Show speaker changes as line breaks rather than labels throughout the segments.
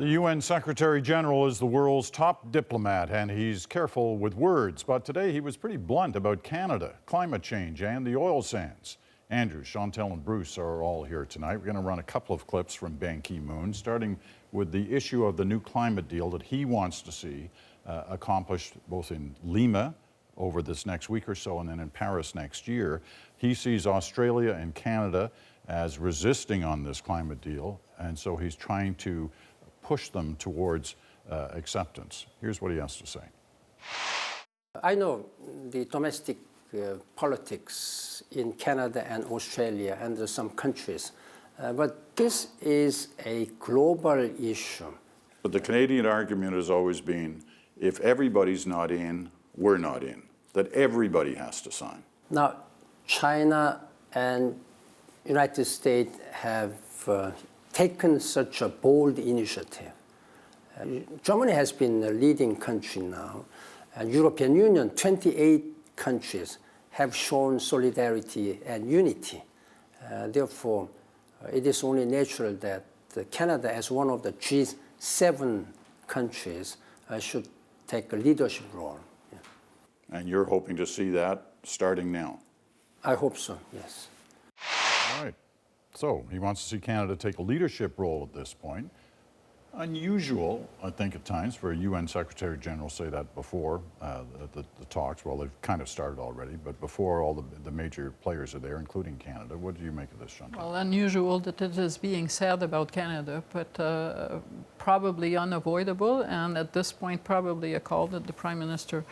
The UN Secretary General is the world's top diplomat, and he's careful with words. But today he was pretty blunt about Canada, climate change, and the oil sands. Andrew, Chantal, and Bruce are all here tonight. We're going to run a couple of clips from Ban Ki-moon, starting with the issue of the new climate deal that he wants to see accomplished both in Lima over this next week or so and then in Paris next year. He sees Australia and Canada as resisting on this climate deal, and so he's trying to push them towards acceptance. Here's what he has to say.
I know the domestic politics in Canada and Australia and some countries, but this is a global issue.
But the Canadian argument has always been, if everybody's not in, we're not in, that everybody has to sign.
Now, China and United States have taken such a bold initiative. Germany has been a leading country now, and European Union, 28 countries have shown solidarity and unity. Therefore, it is only natural that Canada, as one of the G7 countries, should take a leadership role. Yeah.
And you're hoping to see that starting now?
I hope so, yes.
All right. So he wants to see Canada take a leadership role at this point. Unusual, I think, at times for a UN Secretary General to say that before the talks. Well, they've kind of started already, but before all the major players are there, including Canada. What do you make of this, Chantal?
Well, unusual that it is being said about Canada, but probably unavoidable, and at this point probably a call that the Prime Minister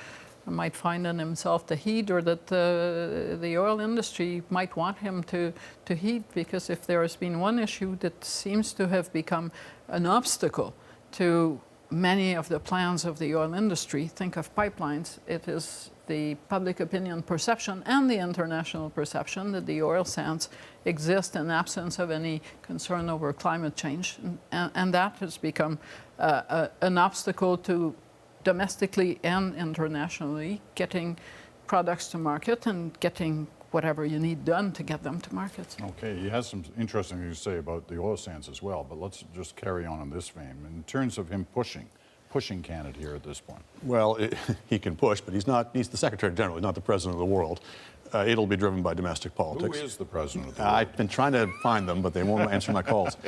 might find in himself to heed, or that the oil industry might want him to heed, because if there has been one issue that seems to have become an obstacle to many of the plans of the oil industry, think of pipelines, it is the public opinion perception and the international perception that the oil sands exist in absence of any concern over climate change, and that has become an obstacle to domestically and internationally getting products to market and getting whatever you need done to get them to market. Okay,
he has some interesting things to say about the oil sands as well, but let's just carry on in this vein. In terms of him pushing Canada here at this point.
Well, he can push, but he's the Secretary General, not the President of the world. It'll be driven by domestic politics.
Who is the President of the world?
I've been trying to find them, but they won't answer my calls.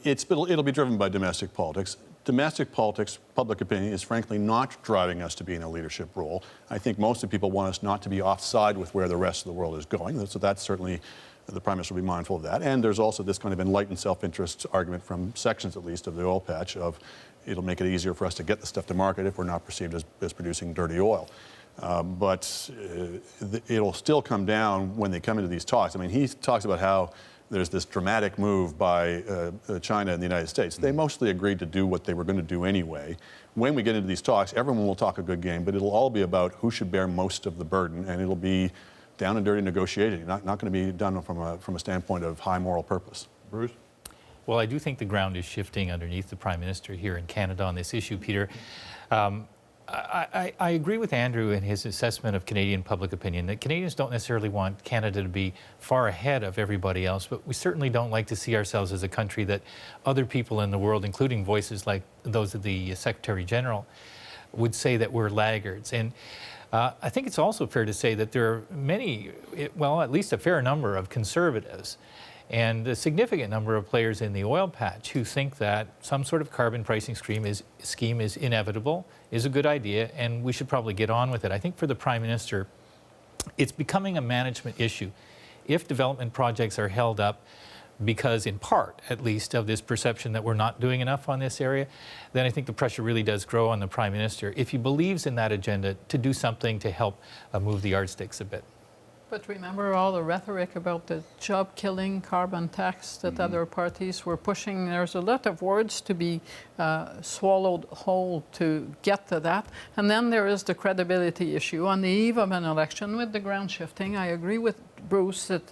It'll be driven by domestic politics. Domestic politics, public opinion, is frankly not driving us to be in a leadership role. I think most of the people want us not to be offside with where the rest of the world is going. So that's certainly, the Prime Minister will be mindful of that. And there's also this kind of enlightened self-interest argument from sections, at least, of the oil patch of it'll make it easier for us to get the stuff to market if we're not perceived as producing dirty oil. But it'll still come down when they come into these talks. I mean, he talks about how there's this dramatic move by China and the United States. They mostly agreed to do what they were going to do anyway. When we get into these talks, everyone will talk a good game, but it'll all be about who should bear most of the burden, and it'll be down and dirty negotiating, not going to be done from a standpoint of high moral purpose.
Bruce?
Well, I do think the ground is shifting underneath the Prime Minister here in Canada on this issue, Peter. I agree with Andrew in his assessment of Canadian public opinion, that Canadians don't necessarily want Canada to be far ahead of everybody else, but we certainly don't like to see ourselves as a country that other people in the world, including voices like those of the Secretary General, would say that we're laggards. And I think it's also fair to say that there are many, well, at least a fair number of conservatives and a significant number of players in the oil patch who think that some sort of carbon pricing scheme is inevitable, is a good idea, and we should probably get on with it. I think for the Prime Minister, it's becoming a management issue. If development projects are held up because, in part, at least, of this perception that we're not doing enough on this area, then I think the pressure really does grow on the Prime Minister, if he believes in that agenda, to do something to help move the yardsticks a bit.
But remember all the rhetoric about the job-killing carbon tax that other parties were pushing. There's a lot of words to be swallowed whole to get to that. And then there is the credibility issue. On the eve of an election with the ground shifting, I agree with Bruce that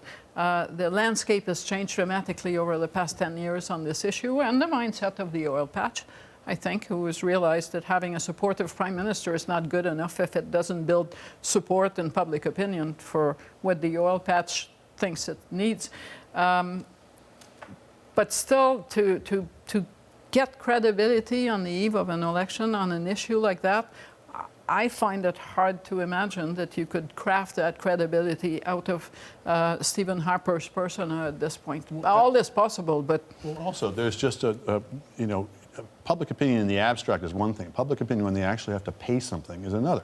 the landscape has changed dramatically over the past 10 years on this issue, and the mindset of the oil patch. I think, who has realized that having a supportive Prime Minister is not good enough if it doesn't build support and public opinion for what the oil patch thinks it needs. But still, to get credibility on the eve of an election on an issue like that, I find it hard to imagine that you could craft that credibility out of Stephen Harper's persona at this point. All is possible, but...
Well, also, there's just public opinion in the abstract is one thing. Public opinion when they actually have to pay something is another.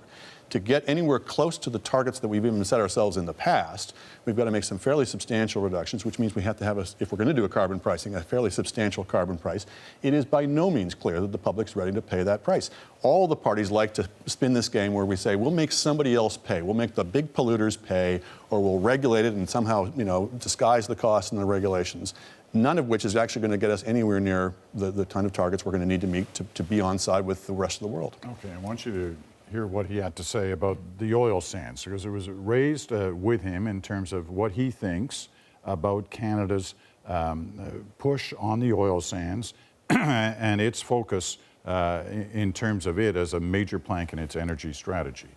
To get anywhere close to the targets that we've even set ourselves in the past, we've got to make some fairly substantial reductions, which means we have to have, if we're going to do a carbon pricing, a fairly substantial carbon price. It is by no means clear that the public's ready to pay that price. All the parties like to spin this game where we say, we'll make somebody else pay. We'll make the big polluters pay, or we'll regulate it and somehow, disguise the costs in the regulations. None of which is actually going to get us anywhere near the kind of targets we're going to need to meet to be on side with the rest of the world.
Okay, I want you to hear what he had to say about the oil sands, because it was raised with him in terms of what he thinks about Canada's push on the oil sands and its focus in terms of it as a major plank in its energy strategy.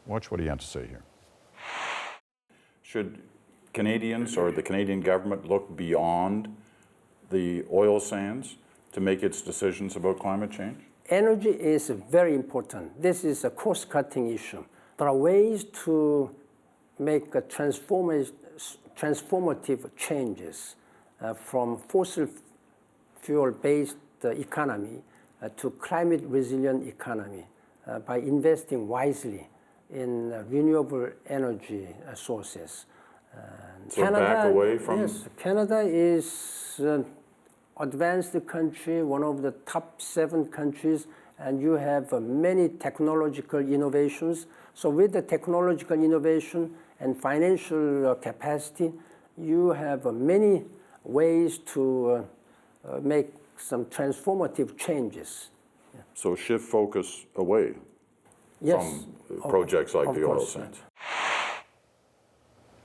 Watch what he had to say here. Should Canadians or the Canadian government look beyond the oil sands to make its decisions about climate change?
Energy is very important. This is a cost-cutting issue. There are ways to make a transformative changes from fossil fuel-based economy to climate-resilient economy by investing wisely in renewable energy sources.
So back away from...
Yes, Canada is advanced country, one of the top 7 countries, and you have many technological innovations. So with the technological innovation and financial capacity, you have many ways to make some transformative changes. Yeah.
So shift focus away
Yes,
from projects like the oil
course.
sands.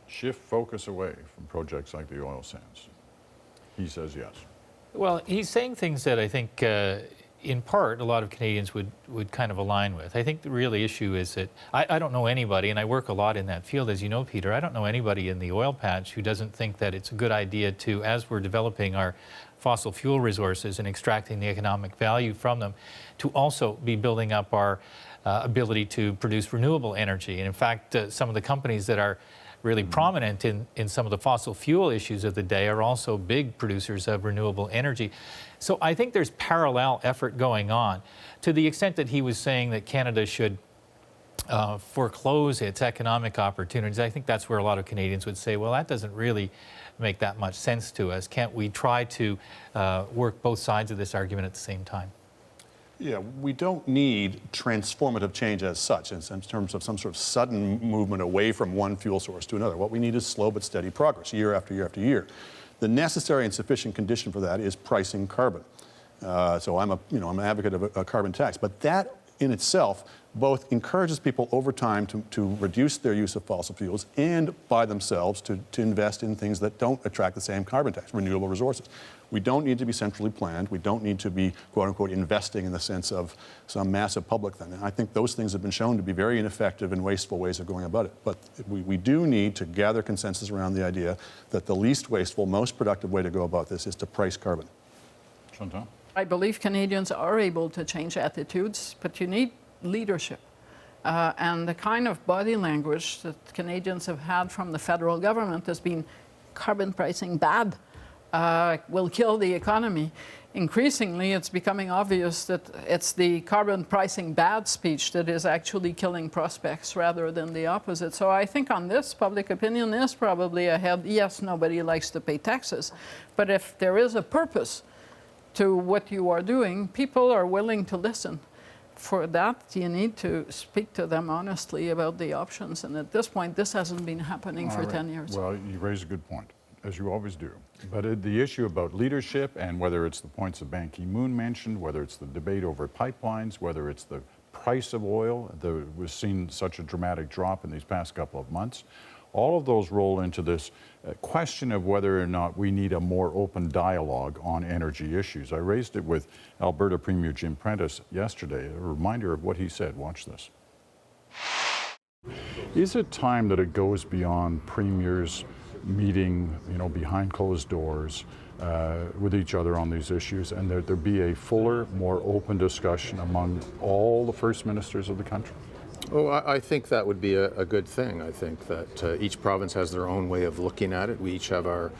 Shift focus away from projects like the oil sands. He says yes.
Well, he's saying things that I think, in part, a lot of Canadians would kind of align with. I think the real issue is that I don't know anybody, and I work a lot in that field, as you know, Peter, I don't know anybody in the oil patch who doesn't think that it's a good idea to, as we're developing our fossil fuel resources and extracting the economic value from them, to also be building up our ability to produce renewable energy. And in fact, some of the companies that are really prominent in some of the fossil fuel issues of the day are also big producers of renewable energy. So I think there's parallel effort going on. To the extent that he was saying that Canada should foreclose its economic opportunities, I think that's where a lot of Canadians would say, well, that doesn't really make that much sense to us. Can't we try to work both sides of this argument at the same time?
Yeah, we don't need transformative change as such in terms of some sort of sudden movement away from one fuel source to another. What we need is slow but steady progress, year after year after year. The necessary and sufficient condition for that is pricing carbon. So I'm an advocate of a carbon tax, but that in itself both encourages people over time to reduce their use of fossil fuels and by themselves to invest in things that don't attract the same carbon tax, renewable resources. We don't need to be centrally planned. We don't need to be, quote unquote, investing in the sense of some massive public thing. And I think those things have been shown to be very ineffective and wasteful ways of going about it. But we do need to gather consensus around the idea that the least wasteful, most productive way to go about this is to price carbon.
Chantal?
I believe Canadians are able to change attitudes, but you need leadership. And the kind of body language that Canadians have had from the federal government has been carbon pricing bad, will kill the economy. Increasingly, it's becoming obvious that it's the carbon pricing bad speech that is actually killing prospects rather than the opposite. So I think on this, public opinion is probably ahead. Yes, nobody likes to pay taxes, but if there is a purpose to what you are doing, people are willing to listen. For that, you need to speak to them honestly about the options. And at this point, this hasn't been happening for 10 years.
Well, you raise a good point, as you always do. But the issue about leadership, and whether it's the points that Ban Ki-moon mentioned, whether it's the debate over pipelines, whether it's the price of oil, we've seen such a dramatic drop in these past couple of months, all of those roll into this question of whether or not we need a more open dialogue on energy issues. I raised it with Alberta Premier Jim Prentice yesterday, a reminder of what he said. Watch this. Is it time that it goes beyond premiers meeting, behind closed doors with each other on these issues, and there be a fuller, more open discussion among all the first ministers of the country?
Oh, I think that would be a good thing. I think that each province has their own way of looking at it. We each have our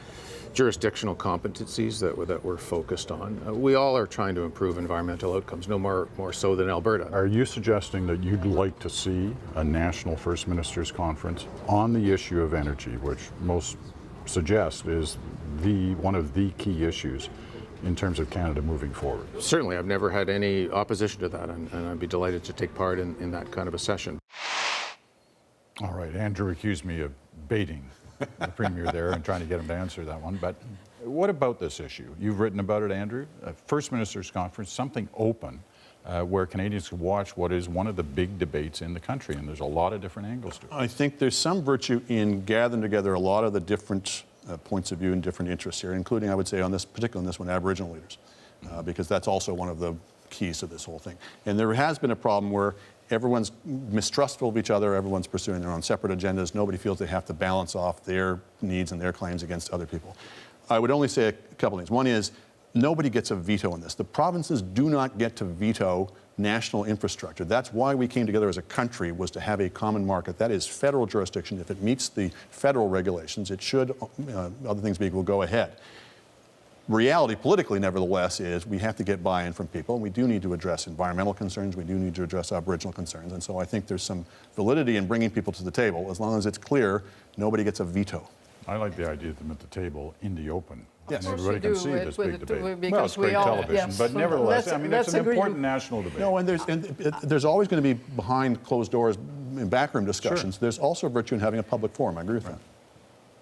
jurisdictional competencies that we're focused on. We all are trying to improve environmental outcomes, no more so than Alberta.
Are you suggesting that you'd like to see a national First Ministers Conference on the issue of energy, which most suggest is one of the key issues in terms of Canada moving forward?
Certainly, I've never had any opposition to that, and I'd be delighted to take part in that kind of a session.
All right, Andrew accused me of baiting the Premier there and trying to get him to answer that one, but what about this issue? You've written about it, Andrew. First Ministers Conference, something open where Canadians can watch what is one of the big debates in the country, and there's a lot of different angles to it.
I think there's some virtue in gathering together a lot of the different points of view and different interests here, including, I would say, particularly on this one, Aboriginal leaders, because that's also one of the keys to this whole thing. And there has been a problem where everyone's mistrustful of each other, everyone's pursuing their own separate agendas, nobody feels they have to balance off their needs and their claims against other people. I would only say a couple things. One is, nobody gets a veto in this. The provinces do not get to veto national infrastructure. That's why we came together as a country, was to have a common market. That is federal jurisdiction. If it meets the federal regulations, it should, other things being equal, go ahead. Reality politically, nevertheless, is we have to get buy-in from people, and we do need to address environmental concerns, we do need to address Aboriginal concerns, and so I think there's some validity in bringing people to the table, as long as it's clear nobody gets a veto.
I like the idea of them at the table in the open.
Yes.
And
Of course
everybody
we
can see
do,
this
with
big
it,
debate.
because
Well, it's great
we all-
television,
yes.
but nevertheless,
Let's-
it's
let's
an
agree.
important national debate.
No, and there's always going to be behind closed doors in backroom discussions.
Sure.
There's also virtue in having a public forum. I agree with that.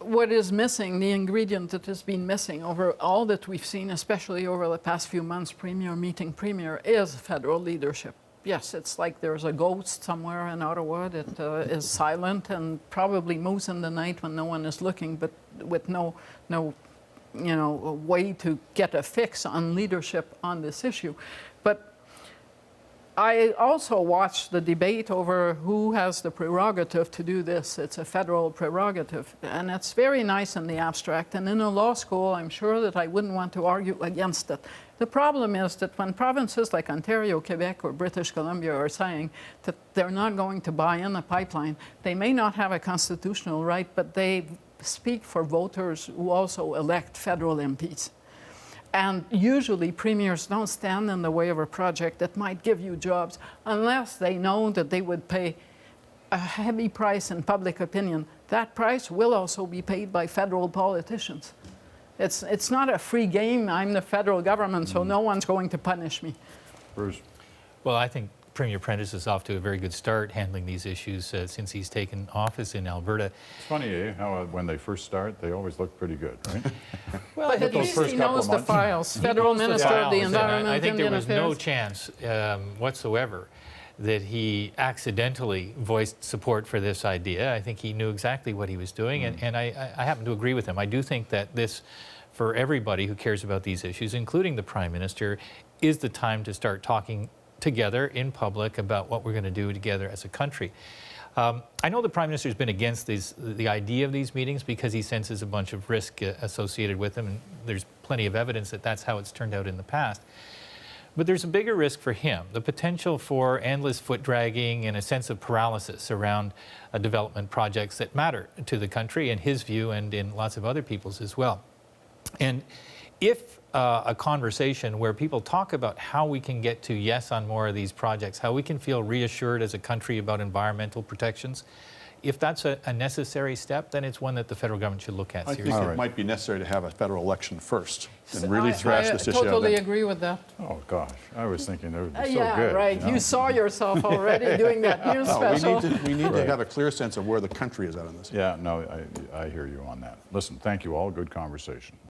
What is missing, the ingredient that has been missing over all that we've seen, especially over the past few months, Premier meeting Premier, is federal leadership. Yes, it's like there's a ghost somewhere in Ottawa that is silent and probably moves in the night when no one is looking, but with no way to get a fix on leadership on this issue. But I also watched the debate over who has the prerogative to do this. It's a federal prerogative, and it's very nice in the abstract. And in a law school, I'm sure that I wouldn't want to argue against it. The problem is that when provinces like Ontario, Quebec, or British Columbia are saying that they're not going to buy in a pipeline, they may not have a constitutional right, but they speak for voters who also elect federal MPs. And usually premiers don't stand in the way of a project that might give you jobs unless they know that they would pay a heavy price in public opinion. That price will also be paid by federal politicians. It's not a free game. I'm the federal government, so no one's going to punish me.
Bruce?
Well, I think Premier Prentice is off to a very good start handling these issues since he's taken office in Alberta.
It's funny, how when they first start, they always look pretty good, right?
Well,
But at
those
least
first
he
couple
knows
of
the
months.
files. Federal Minister of the
Files, and
Environment,
I think there
Indian
was no
Affairs.
chance whatsoever that he accidentally voiced support for this idea. I think he knew exactly what he was doing, and I happen to agree with him. I do think that this, for everybody who cares about these issues, including the Prime Minister, is the time to start talking together in public about what we're going to do together as a country. I know the Prime Minister has been against the idea of these meetings because he senses a bunch of risk associated with them, and there's plenty of evidence that that's how it's turned out in the past. But there's a bigger risk for him, the potential for endless foot dragging and a sense of paralysis around development projects that matter to the country, in his view and in lots of other people's as well. And if a conversation where people talk about how we can get to yes on more of these projects, how we can feel reassured as a country about environmental protections, if that's a necessary step, then it's one that the federal government should look at
I
seriously.
think it
right.
might be necessary to have a federal election first and really thrash this issue out.
I totally
then.
agree with that.
Oh, gosh, I was thinking they would be so
Yeah,
good.
right.
you know?
You saw yourself already doing that news
No,
special.
we need
Right.
to have a clear sense of where the country is at on this.
Yeah, no, I hear you on that. Listen, thank you all. Good conversation.